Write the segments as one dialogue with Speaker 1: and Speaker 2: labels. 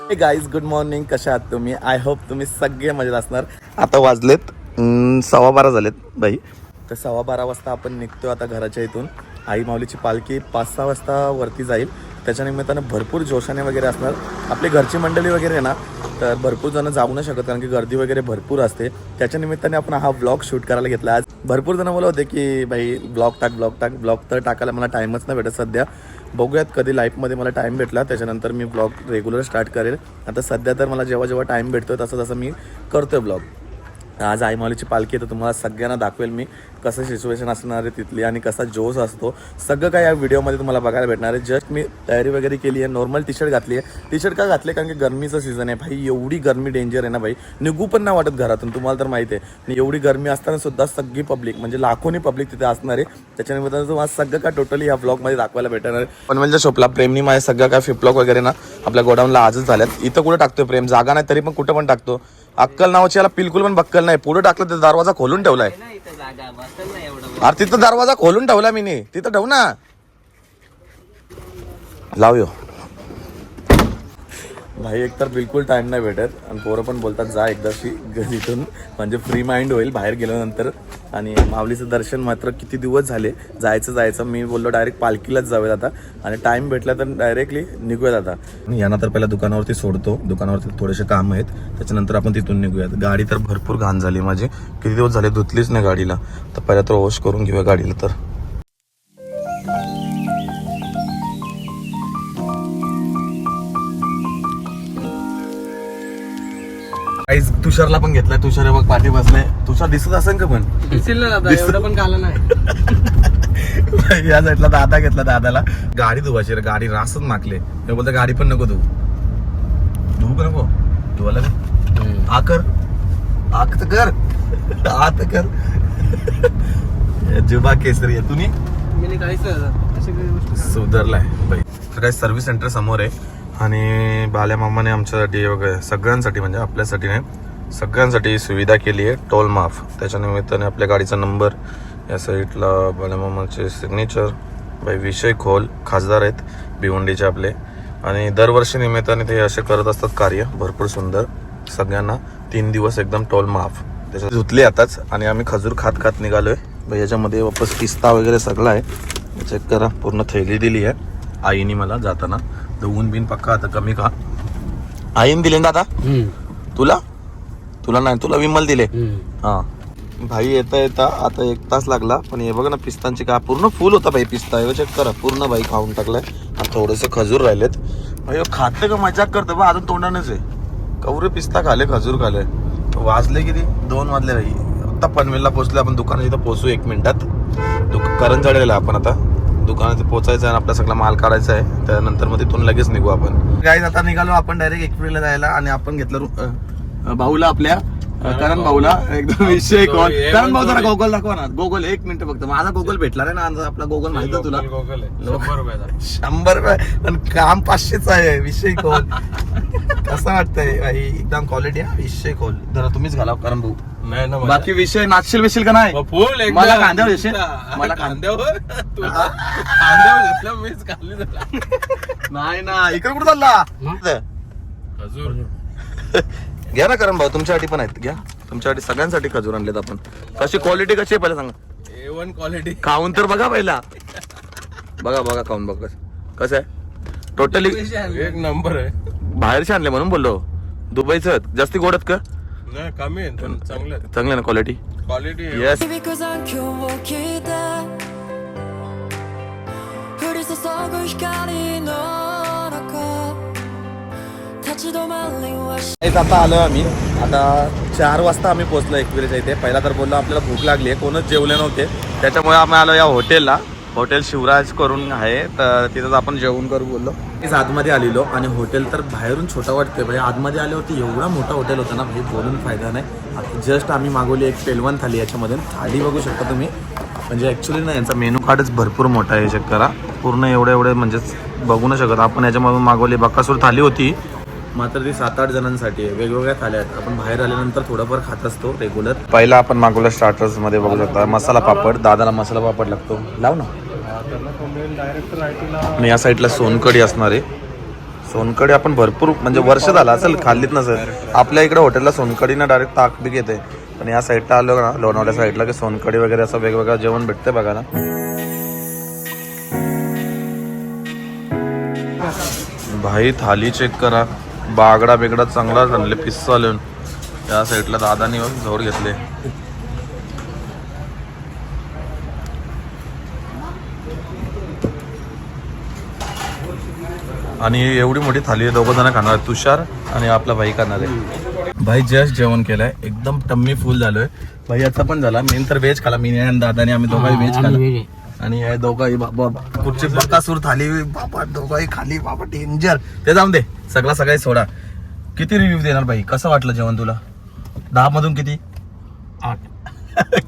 Speaker 1: हे guys good morning. कशा आहात तुम्ही? आय होप तुम्ही सगळे मजेत असणार. आता वाजलेत 12:15 झालेत बाई. तर 12:15 वाजता आपण निघतो आता घराच्या इथून. आई माऊलीची पालखी 5-6 वाजता वरती जाईल. त्याच्या निमित्तानं भरपूर जोशाने वगैरे असणार. आपली घरची मंडळी वगैरे आहे ना, तर भरपूर जण जाऊ नाही शकत कारण की गर्दी वगैरे भरपूर असते. त्याच्या निमित्ताने आपण हा ब्लॉग शूट करायला घेतला. आज भरपूर जण बोलत होते की भाई ब्लॉग तर टाकायला मला टाईमच नाही भेटत सध्या. बघूयात कधी लाईफमध्ये मला टाईम भेटला त्याच्यानंतर मी ब्लॉग रेग्युलर स्टार्ट करेल. आता सध्या तर मला जेव्हा टाईम भेटतो तसं मी करतो आहे ब्लॉग. आज आई माऊलीची पालखी आहे तर तुम्हाला सगळ्यांना दाखवेल मी कसं सिच्युएशन असणार आहे तिथली आणि कसा जोश असतो. सगळं काय या व्हिडिओमध्ये तुम्हाला बघायला भेटणार आहे. जस्ट मी तयारी वगैरे केली आहे. नॉर्मल टी शर्ट घातली आहे. टी शर्ट का घातली कारण की गरमीचं सीझन आहे भाई. एवढी गरमी डेंजर आहे ना भाई, निघू पण नाही वाटत घरातून. तुम्हाला तर माहिती आहे. आणि एवढी गरमी असताना सुद्धा सगळी पब्लिक म्हणजे लाखोनी पब्लिक तिथे असणार आहे. त्याच्यानिमित्तानं तुम्हाला सगळं काय टोटली या ब्लॉगमध्ये दाखवायला भेटणार आहे. पनवेलच्या शॉपला प्रेमनी माझ्या सगळं काय फ्लिपलॉक वगैरे ना आपल्या गोडाऊनला आजच झाल्यात. इथं कुठं टाकतोय प्रेम? जागा नाही तरी पण कुठं पण टाकतो. अक्कल नावाची याला बिलकुल पण बक्कल नाही. पुढे टाकलं तर दरवाजा खोलून ठेवलाय. अरे तिथं दरवाजा खोलून ठेवला मी नी. तिथं ठेव ना. लाव यो भाई. एक तर बिलकुल टाईम नाही भेटत आणि पोरं पण बोलतात जा एकदाशी घरीतून म्हणजे फ्री माइंड होईल बाहेर गेल्यानंतर. आणि माऊलीचं दर्शन मात्र किती दिवस झाले जायचं. मी बोललो डायरेक्ट पालखीलाच जाऊयात आता आणि टाईम भेटला तर डायरेक्टली निघूयात आता. यांना तर पहिला दुकानावरती सोडतो. दुकानावरती थोडेसे काम आहेत त्याच्यानंतर आपण तिथून निघूयात. गाडी तर भरपूर घाण झाली माझी. किती दिवस झाले धुतलीच नाही गाडीला. तर पहिला तर वॉश करून घेऊया गाडीला. तर तुषारला पण घेतलाय. तुषार बघ पाठी बसलाय. तुषार दिसत असेल का पण?
Speaker 2: दिसेल ना दादा, एवढं पण काला नाही.
Speaker 1: या साईडला दादा घेतला. दादाला गाडी धुवायची रे. गाडी रासच माकले. मी बोलतो गाडी पण नको धुवू का नको धुवायला. आकर जुबा केसरी आहे तुम्ही.
Speaker 2: मी काहीच
Speaker 1: सुधारलाय बाई. तर काही सर्व्हिस सेंटर समोर आहे आणि बाल्या मामाने आमच्यासाठी वगैरे सगळ्यांसाठी म्हणजे आपल्यासाठी नाही सगळ्यांसाठी सुविधा केली आहे टोल माफ. त्याच्या निमित्ताने आपल्या गाडीचा नंबर या साईडला बाल्या मामाचे सिग्नेचर बाई. विषय खोल खासदार आहेत भिवंडीचे आपले आणि दरवर्षी निमित्ताने ते असे करत असतात कार्य भरपूर सुंदर. सगळ्यांना 3 दिवस एकदम टोल माफ. त्याच्यात धुतले आताच आणि आम्ही खजूर खात निघालोय भाई. याच्यामध्ये वापस पिस्ता वगैरे सगळं आहे. चेक करा. पूर्ण थैली दिली आहे आईने मला जाताना. ऊन बिन पक्का आता कमी का आईन दिले ना दादा? तुला नाही, तुला विमल दिले. हा भाई येता आता 1 तास लागला पण हे बघा ना पिस्तांची का पूर्ण फुल होता भाई पिस्ता. हे चेक करा पूर्ण भाई खाऊन टाकलाय. आणि थोडेसे खजूर राहिलेत भाई. खाते का मजाक करतो बा. अजून तोंडानेच आहे. कवरे पिस्ता खाले खजूर खाले. वाजले किती 2 वाजले भाई. आता पनवेलला पोहोचले आपण. दुकानात इथं पोहोचू 1 मिनिटात. करंजाळेला आपण आता दुकानात पोहोचायचं आहे आणि आपला सगळा माल काढायचा आहे. त्यानंतर मग तिथून लगेच निघू आपण. गाईज आता निघालो आपण डायरेक्ट एकविरीला जायला आणि आपण घेतलं भाऊला आपल्या करण भाऊला एकदम विषय कॉल. करण भाऊ जरा गोगल दाखवा ना. गोगल 1 मिनिट फक्त. माझा गोगल भेटला रे ना. आपला गोगल माहिती आहे तुला? 100 रुपये पण काम 500च आहे. विषय कॉल कसं वाटतंय भाई? एकदम क्वालिटी आहे. विषय कॉल जरा तुम्हीच घाला करण भाऊ. बाकी विषय नाचशील बिशील का नाही? मला कांद्यावर येशील. मला कांद्यावर नाही ना. इकडे कुठं चालला? घ्या ना करण भाऊ. तुमच्यासाठी पण आहेत. घ्या तुमच्यासाठी सगळ्यांसाठी खजूर आणलेत आपण. कशी क्वालिटी कशी आहे पहिला सांगा.
Speaker 2: A1 quality.
Speaker 1: खाऊन तर बघा पहिला. बघा खाऊन बघा कसं आहे. टोटली
Speaker 2: 1 नंबर आहे.
Speaker 1: बाहेरचे आणले म्हणून बोललो. दुबईचं जास्ती गोडत का?
Speaker 2: नाही कमी आहे पण
Speaker 1: चांगलं ना क्वालिटी. येस. आता आलो आम्ही. आता 4 वाजता आम्ही पोहोचलो एकविरीच्या इथे. पहिला तर बोललो आपल्याला भूक लागली आहे. कोणच जेवले नव्हते त्याच्यामुळे आम्ही आलो या हॉटेलला. हॉटेल शिवराज करून आहे तर तिथंच आपण जेवण करू बोललो. आतमध्ये आलेलो आणि हॉटेल तर बाहेरून छोटा वाटतोय भाई. आतमध्ये आल्यावरती एवढा मोठा हॉटेल होता ना भाई बोलून फायदा नाही. आता जस्ट आम्ही मागवली एक पेलवण थाली. याच्यामध्ये थाली बघू शकता तुम्ही. म्हणजे ॲक्च्युली ना यांचा मेनू कार्डच भरपूर मोठा आहे. चेक करा पूर्ण एवढे म्हणजेच बघू नाही शकत. आपण याच्यामधून मागवली बकासूर थाली होती मात्र ती 7-8 जणांसाठी आहे. वेगवेगळ्या थाल्या आहेत. आपण बाहेर आल्यानंतर थोडंफार खात असतो रेग्युलर. पहिला आपण मागवलं स्टार्टर्स मध्ये बघू शकता मसाला पापड. दादाला मसाला पापड लागतो. लाव ना. आणि या साईडला सोनकढी असणार आहे. सोनकढी आपण भरपूर म्हणजे वर्ष झालं असेल खाल्लीच नसेल. आपल्या इकडे हॉटेलला सोनकढी ना डायरेक्ट ताक बी घेते, पण या साईडला आलो ना लोणावळ्या साईडला की सोनकढी वगैरे असं वेगवेगळं जेवण भेटते बघा ना. भाई थाली चेक करा, बागडा बेगडा चांगला आणले पिस्सा लिहून. या साईडला दादानी जोर घेतले. आणि एवढी मोठी थाली आहे, दोघं जण खाणार, तुषार आणि आपला भाई खाणार आहे. भाई जस्ट जेवण केलंय, एकदम टम्मी फुल झालोय. भाई याचा पण झाला. मेन तर व्हेज खाला मी आणि दादाने, आम्ही दोघाही व्हेज खाला. आणि हे दोघाही बाबा कुठची बकासूर थाली बाबा, दोघाही खाली बाबा डेंजर. ते जाऊन दे, सगळा सगळी सोडा. किती रिव्ह्यू देणार भाई, कसं वाटलं जेवण तुला? 10 मधून किती? 8.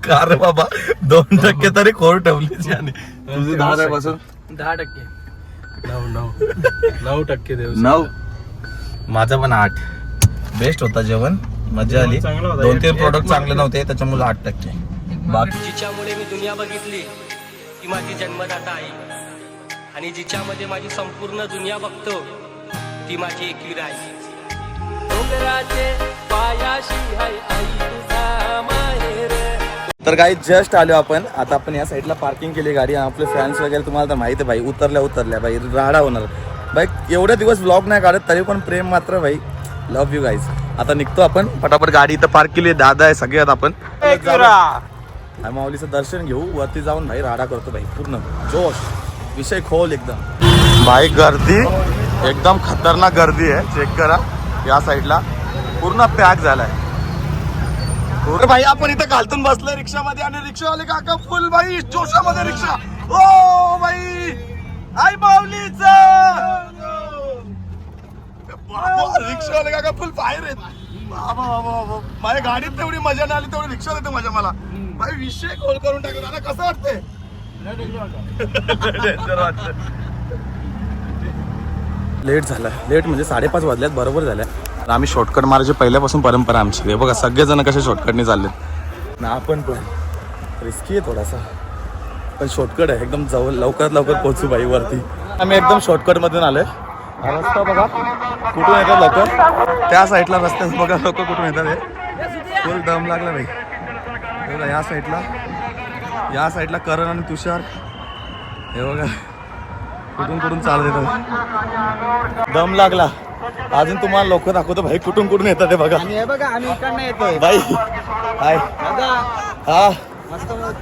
Speaker 1: का रे बाबा, 2% तरी खोर ठेवली. आणि तुझी 10 पासून
Speaker 2: 10%. 9% देऊ.
Speaker 1: 9. माझा पण 8. बेस्ट होता जेवण, मजा आली. 2-3 प्रोडक्ट चांगले नव्हते त्याच्यामुळे 8%. बाकी
Speaker 3: जिच्यामुळे मी दुनिया बघितली ती माझी जन्मदाता आई, आणि जिच्यामध्ये माझी संपूर्ण दुनिया बघतो ती माझी एकवीर आई. डोंगराचे पायाशी हाय आई तुझा माहेर.
Speaker 1: तर काही जस्ट आलो आपण. आता आपण या साईडला पार्किंग केली गाडी. आपले फॅन्स वगैरे तुम्हाला तर माहिती आहे भाई, उतरल्या भाई राडा होणार भाई. एवढे दिवस व्लॉग नाही काढत तरी पण प्रेम मात्र भाई. Love you guys. आता निघतो आपण पटापट. गाडी इथं पार्क केली, दादा आहे सगळे. आता आपण माऊलीचं दर्शन घेऊ, वरती जाऊन भाई राडा करतो भाई. पूर्ण जोश, विषय खोल एकदम. भाई गर्दी एकदम खतरनाक गर्दी आहे, चेक करा. या साईडला पूर्ण पॅक झालाय. भाई आपण इथं घालतून बसलोय रिक्षामध्ये, आणि रिक्षावाले काका फुल भाई जोशामध्ये रिक्षा. ओ भाई आई माऊलीच रिक्षावाले काका फुल बाहेर आहेत. बाबा बाबा, माझ्या गाडीत तेवढी मजा नाही आली तेवढी रिक्षा देते मजा मला. भाई विषय खोल करून टाकला. दादा कसं वाटतंय? लेट झाला. लेट म्हणजे 5:30 वाजल्यात, बरोबर झाल्या. आम्ही शॉर्टकट मारायची पहिल्यापासून परंपरा आमची. हे बघा सगळेजण कसे शॉर्टकटने चाललेत ना. आपण पण रिस्की आहे थोडासा, पण शॉर्टकट आहे एकदम. जवळ लवकरात लवकर पोहोचू भाई वरती. आम्ही एकदम शॉर्टकट मधून आलोय. रस्ता बघा कुठून येतात लोक. त्या साईडला रस्त्यात बघा लोक कुठून येतात. हे फुल दम लागला भाई. बघा या साईडला करण आणि तुषार हे बघा कुठून चालत येतात. दम लागला. अजून तुम्हाला लोक दाखवतो भाई कुठून येतात ते बघा.
Speaker 2: हे बघा आम्ही इकडनं येतोय
Speaker 1: भाई हाय. हा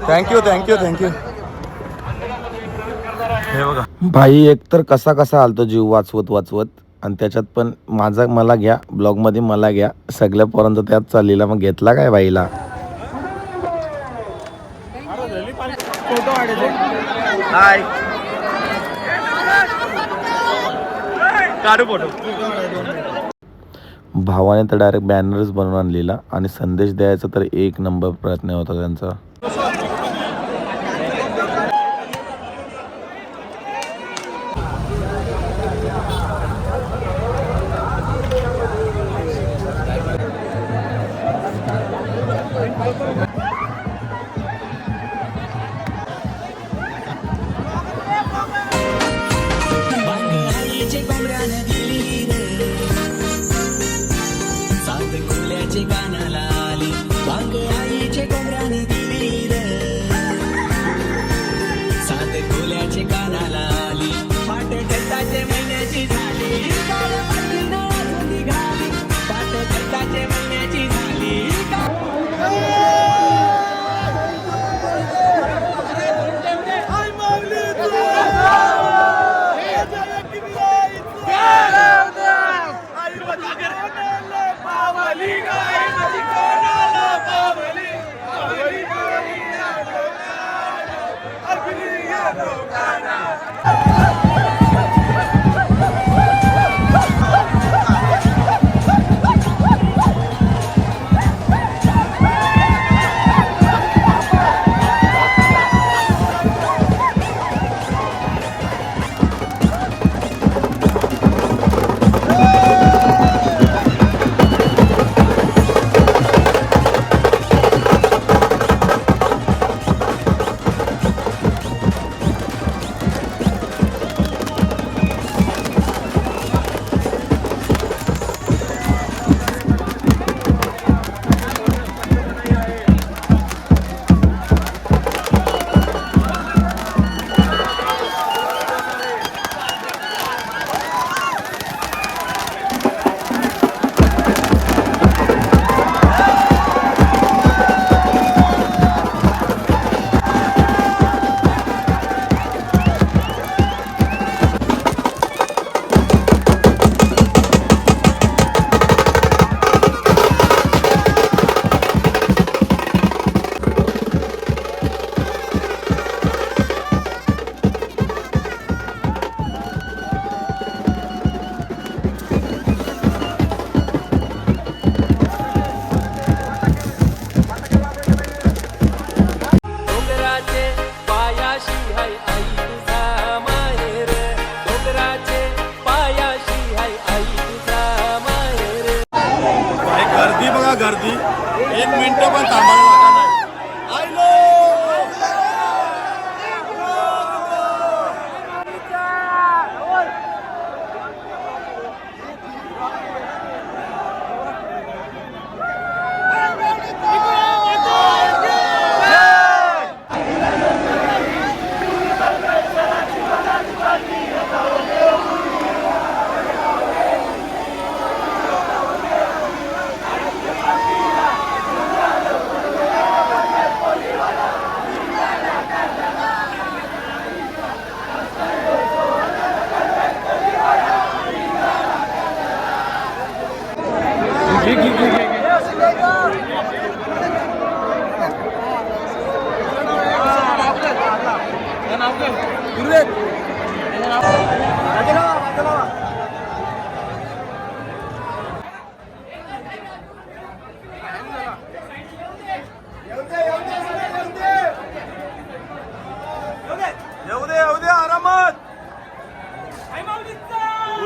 Speaker 1: थँक्यू. हे बघा भाई एकतर कसा आलतो जीव वाचवत, आणि त्याच्यात पण मला घ्या ब्लॉग मध्ये, मला घ्या. सगळ्या पोरांचा त्यात चाललेला, मग घेतला काय भाईला. हाय काढू फोटो. भावाने तर डायरेक्ट बॅनरच बनवून आणलेला, आणि संदेश द्यायचा तर 1 नंबर प्रयत्न होता त्यांचा.
Speaker 4: गाण्याला आली वांगे आईचे कोंबड्याने दिली रे.
Speaker 1: गर्दी बघा गर्दी, एक मिनिट पण थांबायला जागा नाही. आयलो येऊ दे आरामात.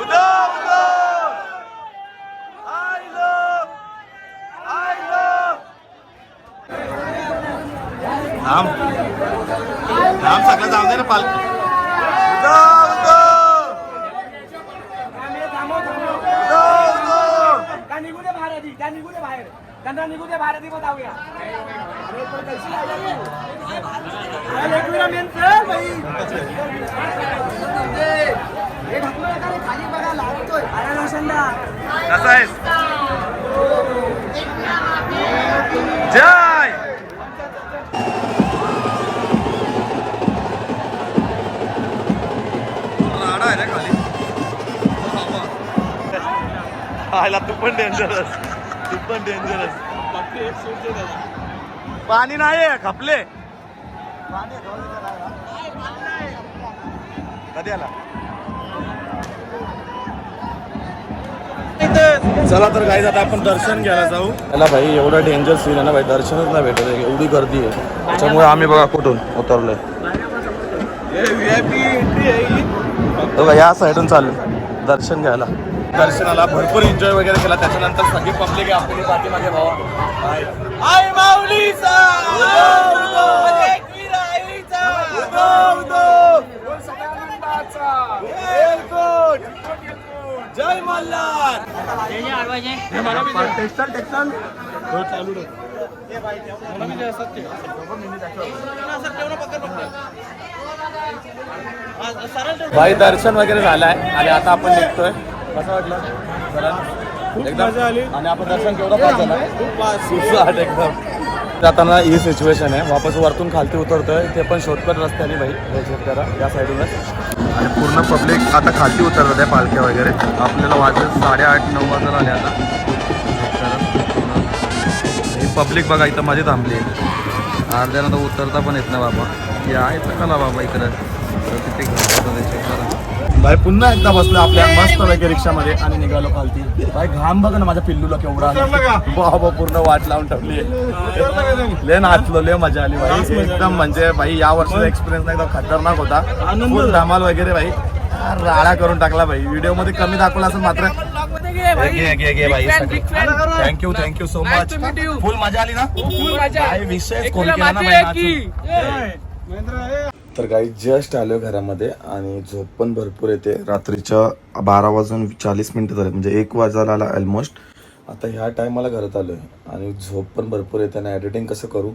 Speaker 1: उदा उदा आयलो आयलो थांब थांब, सगळं जाऊ दे ना पालखी. उदा उदा कसा आहेस? जय राडा आहे रे खाली. आयला तू पण डेंजरस, तू पण डेंजरस. पाणी नाही खपले. कधी आला? चला तर गाईज आता आपण दर्शन घ्यायला जाऊ. त्याला भाई एवढं डेंजर सीन आहे ना भाई, दर्शनच नाही भेटत आहे, एवढी गर्दी आहे. त्याच्यामुळे आम्ही बघा कुठून उतरलोय, या साईडून चालू दर्शन घ्यायला. दर्शनाला भरपूर एन्जॉय वगैरे केला. त्याच्यानंतर सगळी पब्लिक आपली पाठीमागे भावा आई माऊलीचा जय मल्हार. भाई दर्शन वगैरे झालंय आणि आता आपण निघतोय. कसं वाटलं? एकदम आली. आणि आपण दर्शन केवढं पास एकदम. जाताना ही सिच्युएशन आहे, वापस वरतून खालती उतरतोय, ते पण शॉर्टकट रस्त्याने भाई चेक करा या साईडूनच. आणि पूर्ण पब्लिक आता खालती उतरत आहे, पालख्या वगैरे. आपल्याला वाजत 8:30-9 वाजता आले आता. ही पब्लिक बघा इथं मध्ये थांबली आहे. अर्ध्यानं तर उतरता पण येत ना बाबा, यायचं कला बाबा इकडं. तिथे चेक करा भाई. पुन्हा एकदा बसलो आपल्या मस्त वगैरे रिक्षामध्ये आणि निघालो खालती. भाई घाम बघा ना माझ्या पिल्लूला केवढा बाबा, पूर्ण वाट लावून ठेवली. ले नाचलो, ले मजा आली भाई एकदम. म्हणजे भाई या वर्षाचा एक्सपिरियन्स एकदम खतरनाक होता. फुल धमाल वगैरे भाई, राडा करून टाकला भाई. व्हिडिओ मध्ये कमी दाखवला असं मात्र. Thank you so much. फुल मजा आली ना? विषय तर काही जस्ट आलो घरामध्ये आणि झोप पण भरपूर येते. रात्रीच्या 12:40 झाले, म्हणजे 1 वाजायला आला ऑलमोस्ट. आता ह्या टायमाला घरात आलो आहे आणि झोप पण भरपूर येते. आणि एडिटिंग कसं करू,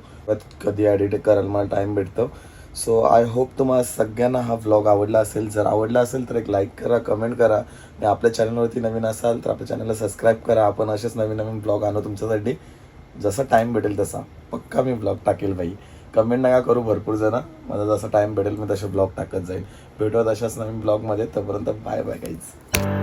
Speaker 1: कधी एडिटिंग करायला मला टाईम भेटतो. सो आय होप तुम्हाला सगळ्यांना हा व्लॉग आवडला असेल. जर आवडला असेल तर एक लाईक करा, कमेंट करा. आणि आपल्या चॅनलवरती नवीन असाल तर आपल्या चॅनलला सबस्क्राईब करा. आपण असेच नवीन नवीन ब्लॉग आणू तुमच्यासाठी. जसा टाईम भेटेल तसा पक्का मी ब्लॉग टाकेल भाई. कमेंट नका करू भरपूर जण, मला जसा टाईम भेटेल मी तसे ब्लॉग टाकत जाईल. भेटूयात अशाच नवीन ब्लॉगमध्ये. तोपर्यंत बाय बाय गाईज.